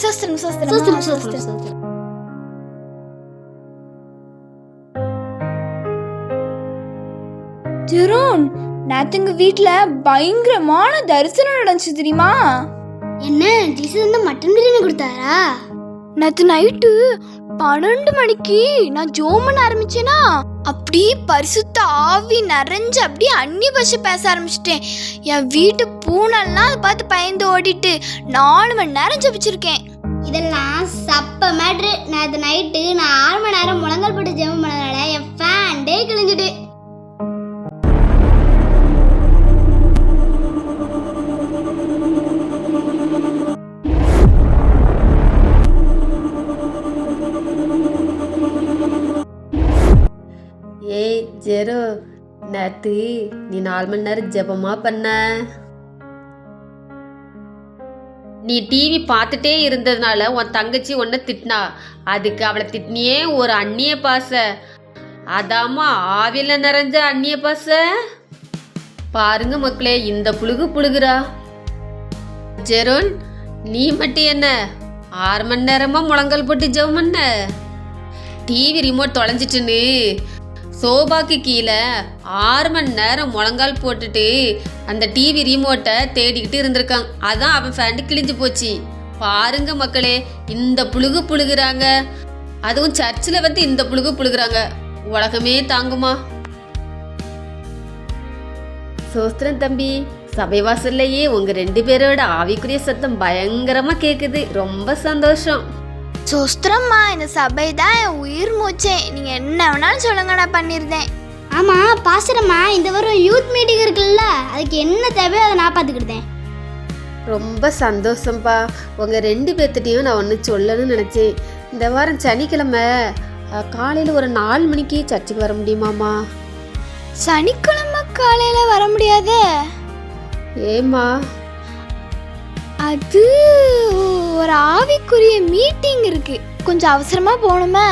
சோஸ்திரம் சோஸ்திரம் சோஸ்திரம் சோஸ்திரம் சோஸ்திரம். ஜெரோன், நேத்து எங்க வீட்டுல பயங்கரமான தரிசனம் நடந்துச்சு தெரியுமா? என்ன ஜீசஸ் வந்து மட்டன் பிரியாணி கொடுத்தாரா? நேத்து நைட்டு 12 மணிக்கு நான் ஜோம் பண்ண ஆரம்பிச்சேனா, அப்படியே பரிசுத்த ஆவி நிறைஞ்சு அப்படியே அந்நிய பாஷை பேச ஆரம்பிச்சிட்டேன். என் வீட்டு பூனெல்லாம் அதை பார்த்து பயந்து ஓடிட்டு 4 மணி நேரம் ஜெபிச்சிருக்கேன். இதெல்லாம் சப்ப மேட்ரு. நேற்று நைட்டு நான் 6 மணி நேரம் முழங்கால் போட்டு ஜெபம் பண்ணதால என் ஃபேன் டே கிழிஞ்சிட்டு. ஏய் ஜெரோ, நேத்து நீ 4 மணி நேரம் ஜெபமா பண்ண. நீ டிவி பார்த்துட்டே இருந்ததுனால உன் தங்கச்சி ஒன்றை திட்டினா. அதுக்கு அவளை திட்டினியே ஒரு அந்நிய பாச. அதாம்மா ஆவியில் நிறைஞ்ச அந்நிய பாச. பாருங்க மக்களே, இந்த புழுகு புழுகுறா. ஜெரோன், நீ மட்டும் என்ன 6 மணி நேரமா முழங்கால் போட்டு ஜெபம் பண்ண? டிவி ரிமோட் தொலைஞ்சிட்டுன்னு சோபாக்கு கீழே 6 மணி நேரம் முழங்கால் போட்டுட்டு அந்த டிவி ரிமோட்டை தேடிக்கிட்டு இருந்திருக்காங்க. அதான் அவன் ஃபேண்டு கிழிஞ்சு போச்சு. பாருங்க மக்களே, இந்த புழுகு புழுகுறாங்க. அதுவும் சர்ச்சில் வந்து இந்த புழுகு புழுகுறாங்க. உலகமே தாங்குமா? சோஸ்திரம் தம்பி, சபை வாசல்லையே உங்க 2 பேரோட ஆவிக்குரிய சத்தம் பயங்கரமா கேக்குது. ரொம்ப சந்தோஷம். சோஸ்திரம்மா, இந்த சபை தான் என் உயிர் மூச்சே. நீங்க என்ன வேணாலும் சொல்லுங்க, நான் பண்ணிருந்தேன். ஆமா பாஸ்டரம்மா, இந்த வாரம் யூத் மீட்டிங் இருக்குல்ல, அதுக்கு என்ன தேவையோ அதை நான் பார்த்துக்கிட்டேன். ரொம்ப சந்தோஷம்ப்பா. உங்கள் 2 பேர்த்திட்டையும் நான் ஒன்று சொல்லணும்னு நினச்சேன். இந்த வாரம் சனிக்கிழமை காலையில் ஒரு 4 மணிக்கு சர்ச்சுக்கு வர முடியுமாம்மா? சனிக்கிழமை காலையில வர முடியாது. ஏம்மா? அது ஒரு ஆவிக்குரிய மீட்டிங் இருக்கு, கொஞ்சம் அவசரமா போகணுமே.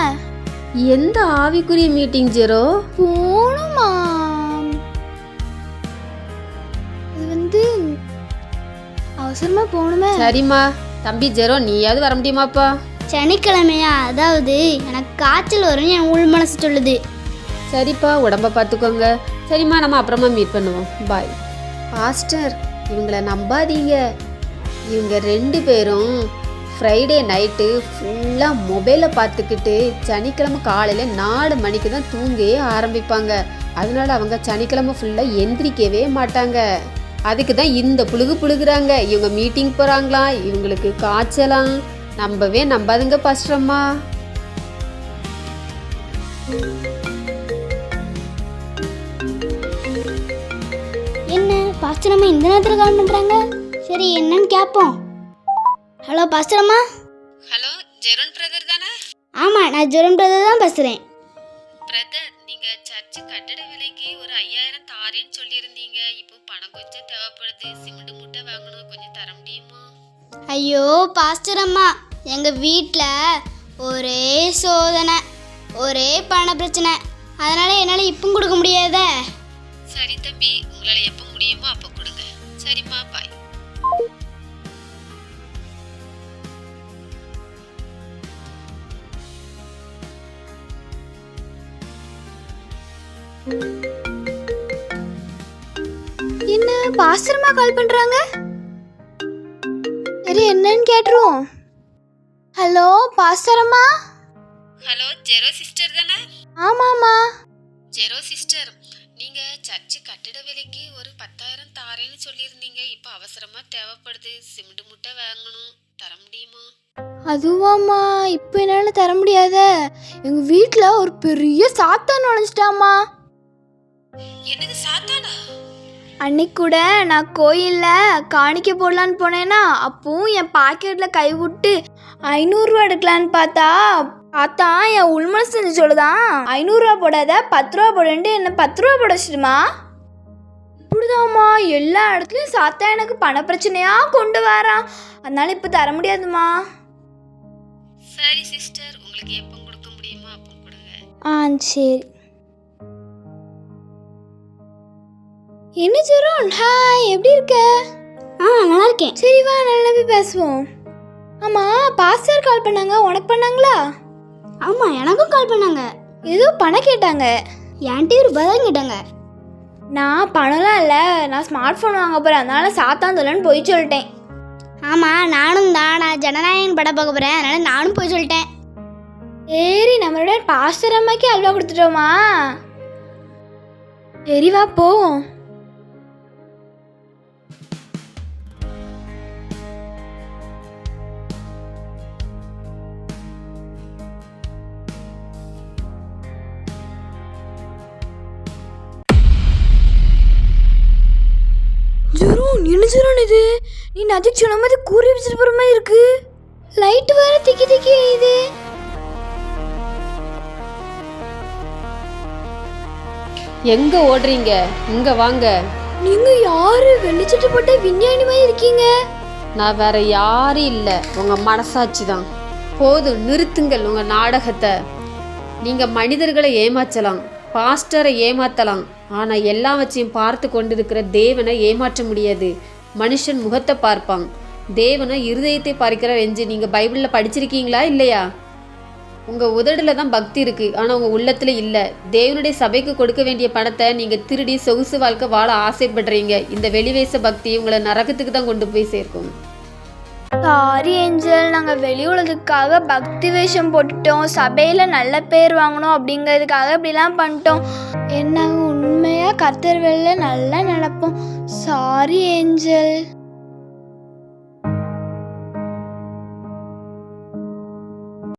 எந்த ஆவிக்குரிய மீட்டிங் ஜெரோ? போகணுமா? அது வந்து அவசரமா போகணுமே. சரிம்மா. தம்பி ஜெரோ, நீயாவது வர முடியுமாப்பா? சனிக்கிழமையா? அதாவது எனக்கு காய்ச்சல் வரும்னு என் உள் மனசு சொல்லுது. சரிப்பா, உடம்ப பார்த்துக்கோங்க. சரிம்மா, நம்ம அப்புறமா மீட் பண்ணுவோம். பாய். பாஸ்டர், இவங்கள நம்பாதீங்க. இவங்க 2 பேரும் ஃப்ரைடே நைட்டு ஃபுல்லாக மொபைலை பார்த்துக்கிட்டு சனிக்கிழமை காலையில் 4 மணிக்கு தான் தூங்கவே ஆரம்பிப்பாங்க. அதனால அவங்க சனிக்கிழமை ஃபுல்லாக எந்திரிக்கவே மாட்டாங்க. அதுக்கு தான் இந்த புழுகு புழுகுறாங்க. இவங்க மீட்டிங் போகிறாங்களாம், இவங்களுக்கு காய்ச்சலாம். நம்பவே நம்பாதுங்க பாஸ்டரம்மா. என்ன பாஸ்டரம்மா இந்த நேரத்தில் கால் பண்ணுறாங்க? சரி, என்னன்னு கேட்போம். ஹலோ பாஸ்டரம்மா. ஹலோ, ஜெரோன் பிரதர் தானே? ஆமாம், நான் ஜெரோன் பிரதர் தான் பேசுகிறேன். பிரதர், நீங்கள் சர்ச்சு கட்டட விலைக்கு ஒரு 5000 தாரேன்னு சொல்லியிருந்தீங்க. இப்போ பணம் கொஞ்சம் தேவைப்படுது. சிமெண்ட் மூட்டை வாங்கணும், கொஞ்சம் தர முடியுமா? ஐயோ பாஸ்டரம்மா, எங்கள் வீட்டில் ஒரே சோதனை, ஒரே பண பிரச்சனை. அதனால் என்னால் இப்போ கொடுக்க முடியாதே. சரி தம்பி, உங்களால் எப்போ முடியுமோ அப்போ கொடுங்க. சரிம்மா, பாய். என்ன பாஸ்டர்மா கால் பண்றாங்க? சரி, என்னன்னு கேட்டுருவோம். ஹலோ பாஸ்டரம்மா. ஹலோ, ஜெரோ சிஸ்டர் தானே? ஆமாம்மா. ஜெரோ சிஸ்டர், நீங்க சர்ச்சு கட்டிட விலைக்கு ஒரு 10,000 தாரேன்னு சொல்லியிருந்தீங்க. இப்போ அவசரமா தேவைப்படுது. சிமெண்ட் மூட்டை வாங்கணும், தர முடியுமா? அதுவாம்மா, இப்போ என்னால் தர முடியாத. எங்கள் வீட்டில் ஒரு பெரிய சாத்தான் நுழைஞ்சிட்டாம்மா. என்னது, சாத்தானா? அன்னைக்கு கூட நான் கோயிலில் காணிக்க போடலான்னு போனேன்னா, அப்பவும் என் பாக்கெட்டில் கை விட்டு 500 ரூபா எடுக்கலான்னு பார்த்தா என் உள்மனசு செஞ்சு சொல்லுதான், 500 ரூபா போடாத 10 ரூபா போடுன்ட்டு என்ன 10 ரூபா போட வச்சுடுமா. இப்படிதாம்மா எல்லா இடத்துலையும் சாத்தா எனக்கு பண பிரச்சனையாக கொண்டு வரான். அதனால இப்போ தர முடியாதுமா. சரி சிஸ்டர், உங்களுக்கு எப்போ கொடுக்க முடியுமோ அப்போ கொடுங்க. சரி. என்ன ஜெரோன், ஹாய், எப்படி இருக்க? நல்லா இருக்கேன். சரி வா, நல்லா போய் பேசுவோம். ஆமாம் பாஸ்டர் கால் பண்ணாங்க, உனக்கு பண்ணாங்களா? ஆமாம், எனக்கும் கால் பண்ணாங்க. ஏதோ பணம் கேட்டாங்க. என்கிட்ட ரூபாய் தான் கேட்டாங்க. நான் பணம்லாம் இல்லை, நான் ஸ்மார்ட் ஃபோன் வாங்க போகிறேன், அதனால சாத்தான் சொல்லன்னு போய் சொல்லிட்டேன். ஆமாம், நானும் தான். நான் ஜனநாயகன் படம் பார்க்க போகிறேன், அதனால் நானும் போய் சொல்லிட்டேன். சரி, நம்மளோட பாஸ்டர் அம்மாக்கே அல்வா கொடுத்துட்டோமா? சரி வா போவோம். இது நீ நதிக்கு சொன்ன மாதிரி கூறி வச்சுட்டு போற மாதிரி இருக்கு. லைட் வேற திக்கி திக்கி எரியுது. எங்க ஓடுறீங்க? இங்க வாங்க. நீங்க யாரு? வெளிச்சட்டு போட்ட விஞ்ஞானி மாதிரி இருக்கீங்க. நான் வேற யாரும் இல்லை, உங்க மனசாட்சி தான். போதும், நிறுத்துங்கள் உங்க நாடகத்தை. நீங்க மனிதர்களை ஏமாற்றலாம், பாஸ்டரை ஏமாத்தலாம், ஆனா எல்லாம் வச்சையும் பார்த்து கொண்டிருக்கிற தேவனை ஏமாற்ற முடியாது. மனுஷன் முகத்தை பார்ப்பான், தேவனை இருதயத்தை பார்க்கிறார் என்று நீங்க பைபிள்ல படிச்சிருக்கீங்களா இல்லையா? உங்க உதடுல தான் பக்தி இருக்கு, ஆனா உங்க உள்ளத்துல இல்ல. தேவனுடைய சபைக்கு கொடுக்க வேண்டிய பணத்தை நீங்க திருடி சொகுசு வாழ்க்கை வாழ ஆசைப்படுறீங்க. இந்த வெளிவேச பக்தி உங்களை நரகத்துக்கு தான் கொண்டு போய் சேர்க்கும். சாரி ஏஞ்சல், நாங்கள் வெளி உலகத்துக்காக பக்தி வேஷம் போட்டுட்டோம், சபையில் நல்ல பேர் வாங்கணும் அப்படிங்கிறதுக்காக இப்படிலாம் பண்ணிட்டோம். என்ன உண்மையாக கர்த்தர் வேலையில் நல்லா நடப்போம். Sorry angel.